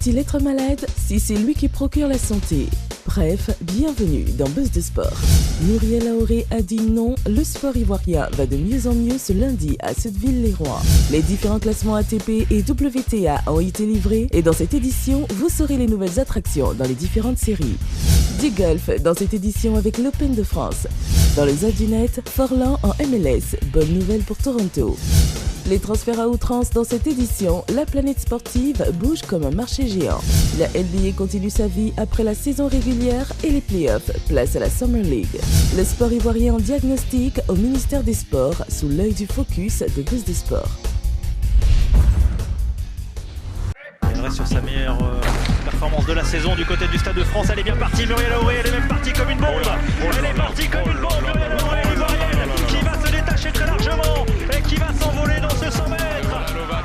Peut-il être malade si c'est lui qui procure la santé? Bref, bienvenue dans Buzz de Sport. Muriel Aoré a dit non, le sport ivoirien va de mieux en mieux ce lundi à Sotteville-les-Rois. Les différents classements ATP et WTA ont été livrés et dans cette édition, vous saurez les nouvelles attractions dans les différentes séries. Du golf dans cette édition avec l'Open de France. Dans les aides du net, Forlan en MLS, bonne nouvelle pour Toronto. Les transferts à outrance dans cette édition, la planète sportive bouge comme un marché géant. La NBA continue sa vie après la saison régulière et les playoffs, place à la Summer League. Le sport ivoirien en diagnostic au ministère des Sports, sous l'œil du focus de Buzz de Sport. Elle reste sur sa meilleure performance de la saison du côté du Stade de France. Elle est bien partie, Muriel Aoré, elle est même partie comme une bombe. Elle est partie comme une bombe, Muriel Aoré, l'ivoirienne, qui va se détacher très largement et qui va s'envoler dans ce 100 mètres.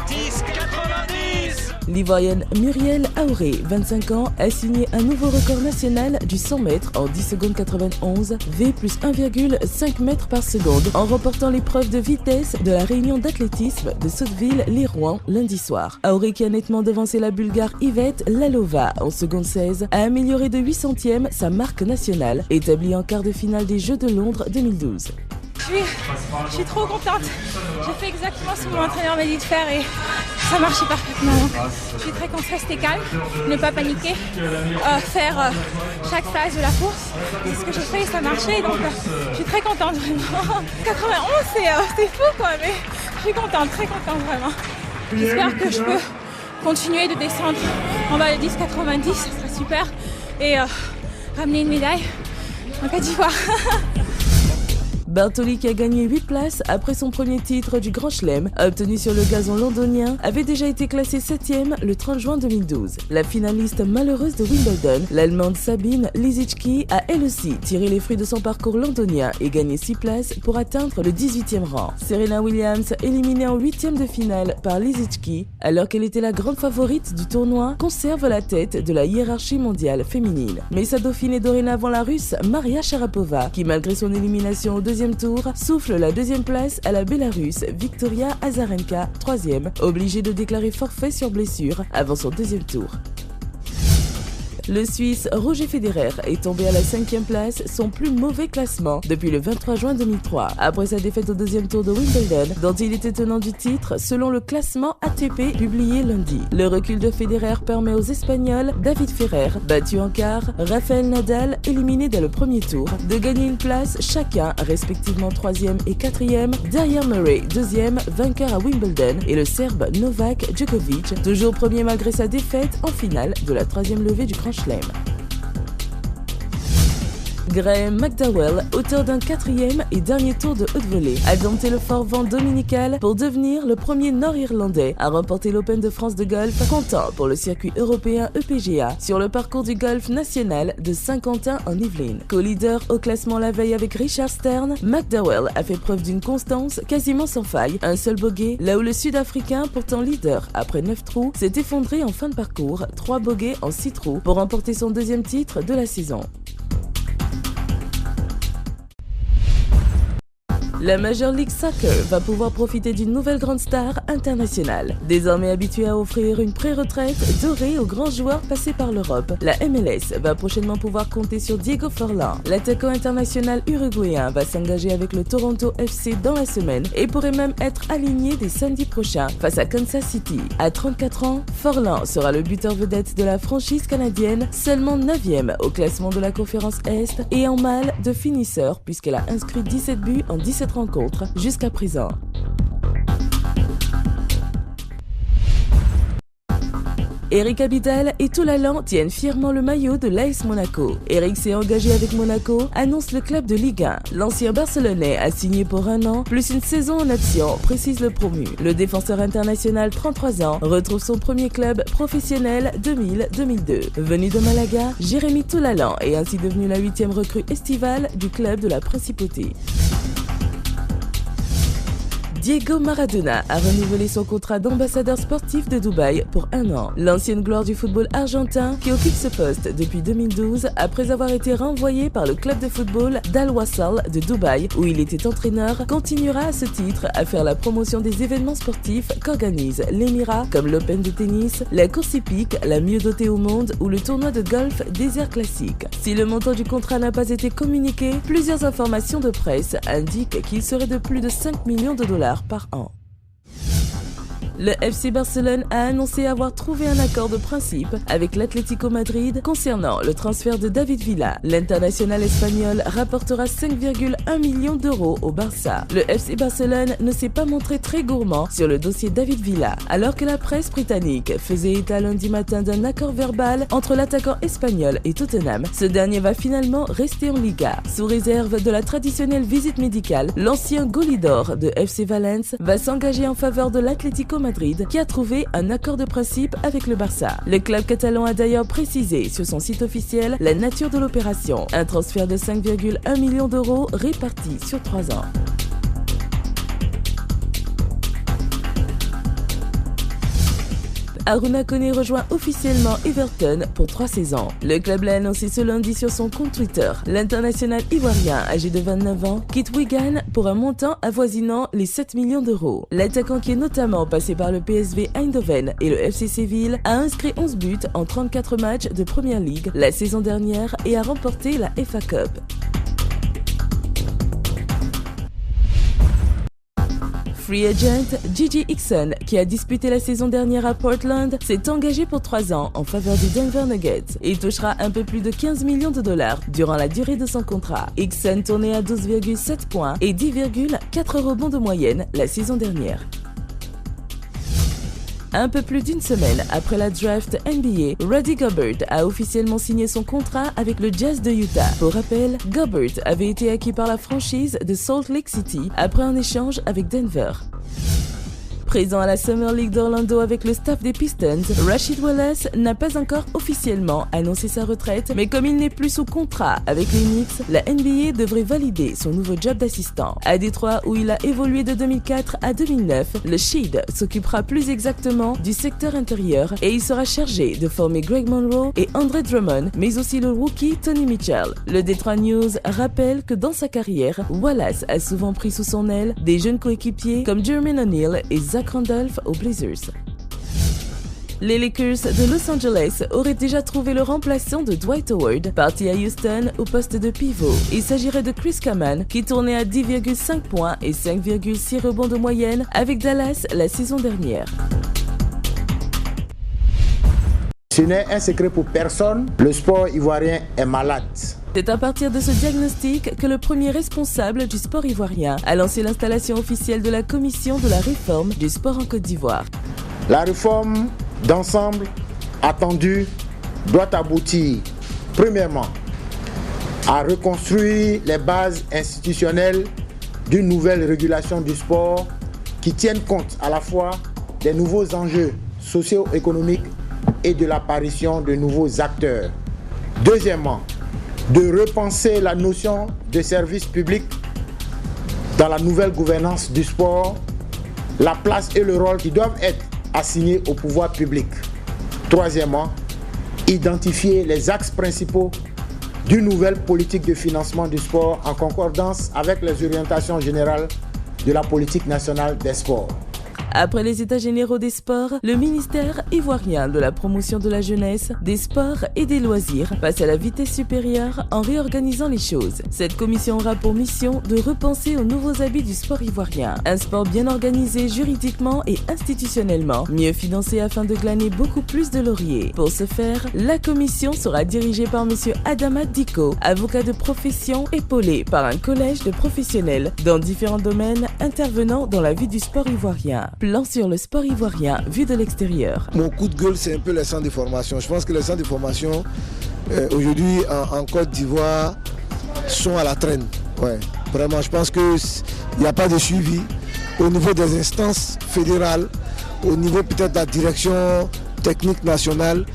10,90. L'ivoirienne Muriel Aoré, 25 ans, a signé un nouveau record national du 100 mètres en 10 secondes 91, V plus 1,5 mètres par seconde, en remportant l'épreuve de vitesse de la réunion d'athlétisme de Sotteville-les-Rois lundi soir. Aoré, qui a nettement devancé la Bulgare Ivette Lalova en seconde 16, a amélioré de 8 centièmes sa marque nationale, établie en quart de finale des Jeux de Londres 2012. Je suis trop contente. J'ai fait exactement ce que mon entraîneur m'a dit de faire et ça marchait parfaitement. Je suis très contente, rester calme, ne pas paniquer, faire chaque phase de la course. C'est ce que j'ai fait et ça marchait, donc je suis très contente vraiment. 91 c'est fou quoi, mais je suis contente, très contente vraiment. J'espère que je peux continuer de descendre en bas de 10,90, ça serait super, et ramener une médaille en Côte d'Ivoire. Bartoli, qui a gagné 8 places après son premier titre du Grand Chelem, obtenu sur le gazon londonien, avait déjà été classé 7e le 30 juin 2012. La finaliste malheureuse de Wimbledon, l'Allemande Sabine Lisicki, a elle aussi tiré les fruits de son parcours londonien et gagné 6 places pour atteindre le 18e rang. Serena Williams, éliminée en 8e de finale par Lisicki, alors qu'elle était la grande favorite du tournoi, conserve la tête de la hiérarchie mondiale féminine. Mais sa dauphine est dorénavant la Russe Maria Sharapova, qui malgré son élimination au deuxième tour, souffle la deuxième place à la Bélarusse Victoria Azarenka, 3e, obligée de déclarer forfait sur blessure avant son deuxième tour. Le Suisse Roger Federer est tombé à la 5e place, son plus mauvais classement depuis le 23 juin 2003, après sa défaite au deuxième tour de Wimbledon, dont il était tenant du titre selon le classement ATP publié lundi. Le recul de Federer permet aux Espagnols David Ferrer, battu en quart, Rafael Nadal, éliminé dès le premier tour, de gagner une place chacun, respectivement 3e et 4e, derrière Murray, 2e, vainqueur à Wimbledon, et le Serbe Novak Djokovic, toujours premier malgré sa défaite en finale de la 3e levée du Grand Chelem. Graham McDowell, auteur d'un 4e et dernier tour de haute volée, a dompté le fort vent dominical pour devenir le premier Nord-Irlandais à remporter l'Open de France de golf, comptant pour le circuit européen EPGA sur le parcours du golf national de Saint-Quentin en Yvelines. Co-leader au classement la veille avec Richard Stern, McDowell a fait preuve d'une constance quasiment sans faille, un seul bogey, là où le Sud-Africain, pourtant leader après 9 trous, s'est effondré en fin de parcours, 3 bogeys en 6 trous pour remporter son deuxième titre de la saison. La Major League Soccer va pouvoir profiter d'une nouvelle grande star internationale. Désormais habituée à offrir une pré-retraite dorée aux grands joueurs passés par l'Europe, la MLS va prochainement pouvoir compter sur Diego Forlan. L'attaquant international uruguayen va s'engager avec le Toronto FC dans la semaine et pourrait même être aligné dès samedi prochain face à Kansas City. À 34 ans, Forlan sera le buteur vedette de la franchise canadienne, seulement 9e au classement de la conférence Est et en mal de finisseur puisqu'elle a inscrit 17 buts en 17 rencontres jusqu'à présent. Eric Abidal et Toulalan tiennent fièrement le maillot de l'AS Monaco. Eric s'est engagé avec Monaco, annonce le club de Ligue 1. L'ancien Barcelonais a signé pour 1 an, plus une saison en action, précise le promu. Le défenseur international, 33 ans, retrouve son premier club professionnel 2000-2002. Venu de Malaga, Jérémy Toulalan est ainsi devenu la 8e recrue estivale du club de la Principauté. Diego Maradona a renouvelé son contrat d'ambassadeur sportif de Dubaï pour 1 an. L'ancienne gloire du football argentin, qui occupe ce poste depuis 2012, après avoir été renvoyé par le club de football d'Al Wasl de Dubaï, où il était entraîneur, continuera à ce titre à faire la promotion des événements sportifs qu'organisent l'Émirat, comme l'Open de tennis, la course hippique, la mieux dotée au monde, ou le tournoi de golf Desert Classic. Si le montant du contrat n'a pas été communiqué, plusieurs informations de presse indiquent qu'il serait de plus de 5 millions de dollars par an. Le FC Barcelone a annoncé avoir trouvé un accord de principe avec l'Atlético Madrid concernant le transfert de David Villa. L'international espagnol rapportera 5,1 millions d'euros au Barça. Le FC Barcelone ne s'est pas montré très gourmand sur le dossier David Villa, alors que la presse britannique faisait état lundi matin d'un accord verbal entre l'attaquant espagnol et Tottenham. Ce dernier va finalement rester en Liga. Sous réserve de la traditionnelle visite médicale, l'ancien goalie d'or de FC Valence va s'engager en faveur de l'Atlético Madrid, qui a trouvé un accord de principe avec le Barça. Le club catalan a d'ailleurs précisé sur son site officiel la nature de l'opération. Un transfert de 5,1 millions d'euros répartis sur 3 ans. Aruna Koné rejoint officiellement Everton pour 3 saisons. Le club l'a annoncé ce lundi sur son compte Twitter. L'international ivoirien, âgé de 29 ans, quitte Wigan pour un montant avoisinant les 7 millions d'euros. L'attaquant, qui est notamment passé par le PSV Eindhoven et le FC Séville, a inscrit 11 buts en 34 matchs de Premier League la saison dernière et a remporté la FA Cup. Free agent Gigi Higson, qui a disputé la saison dernière à Portland, s'est engagé pour 3 ans en faveur des Denver Nuggets et touchera un peu plus de 15 millions de dollars durant la durée de son contrat. Higson tournait à 12,7 points et 10,4 rebonds de moyenne la saison dernière. Un peu plus d'une semaine après la draft NBA, Rudy Gobert a officiellement signé son contrat avec le Jazz de Utah. Pour rappel, Gobert avait été acquis par la franchise de Salt Lake City après un échange avec Denver. Présent à la Summer League d'Orlando avec le staff des Pistons, Rasheed Wallace n'a pas encore officiellement annoncé sa retraite, mais comme il n'est plus sous contrat avec les Knicks, la NBA devrait valider son nouveau job d'assistant. À Détroit, où il a évolué de 2004 à 2009, le Sheed s'occupera plus exactement du secteur intérieur et il sera chargé de former Greg Monroe et Andre Drummond, mais aussi le rookie Tony Mitchell. Le Detroit News rappelle que dans sa carrière, Wallace a souvent pris sous son aile des jeunes coéquipiers comme Jermaine O'Neal et Zach Randolph aux Blazers. Les Lakers de Los Angeles auraient déjà trouvé le remplaçant de Dwight Howard, parti à Houston au poste de pivot. Il s'agirait de Chris Kaman, qui tournait à 10,5 points et 5,6 rebonds de moyenne avec Dallas la saison dernière. Ce n'est un secret pour personne, le sport ivoirien est malade. C'est à partir de ce diagnostic que le premier responsable du sport ivoirien a lancé l'installation officielle de la commission de la réforme du sport en Côte d'Ivoire. La réforme d'ensemble attendue doit aboutir, premièrement, à reconstruire les bases institutionnelles d'une nouvelle régulation du sport qui tienne compte à la fois des nouveaux enjeux socio-économiques et de l'apparition de nouveaux acteurs. Deuxièmement, de repenser la notion de service public dans la nouvelle gouvernance du sport, la place et le rôle qui doivent être assignés au pouvoir public. Troisièmement, identifier les axes principaux d'une nouvelle politique de financement du sport en concordance avec les orientations générales de la politique nationale des sports. Après les états généraux des sports, le ministère ivoirien de la promotion de la jeunesse, des sports et des loisirs passe à la vitesse supérieure en réorganisant les choses. Cette commission aura pour mission de repenser aux nouveaux habits du sport ivoirien. Un sport bien organisé juridiquement et institutionnellement, mieux financé afin de glaner beaucoup plus de lauriers. Pour ce faire, la commission sera dirigée par M. Adama Diko, avocat de profession épaulé par un collège de professionnels dans différents domaines intervenant dans la vie du sport ivoirien. Plan sur le sport ivoirien vu de l'extérieur. Mon coup de gueule, c'est un peu les centres de formation. Je pense que les centres de formation, aujourd'hui, en Côte d'Ivoire, sont à la traîne. Ouais. Vraiment, je pense qu'il n'y a pas de suivi au niveau des instances fédérales, au niveau peut-être de la direction technique nationale.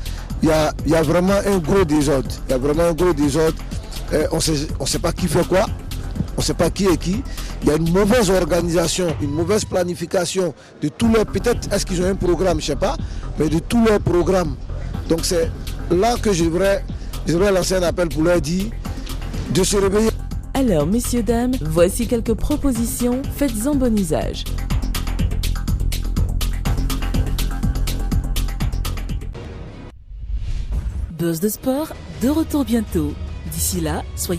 Il y a vraiment un gros désordre. On ne sait pas qui fait quoi, on ne sait pas qui est qui. il y a une mauvaise organisation, une mauvaise planification de tous leurs, peut-être est-ce qu'ils ont un programme, je ne sais pas, mais de tous leurs programmes. Donc c'est là que je devrais lancer un appel pour leur dire de se réveiller. Alors, messieurs, dames, voici quelques propositions, faites-en bon usage. Buzz de sport, de retour bientôt. D'ici là, soyez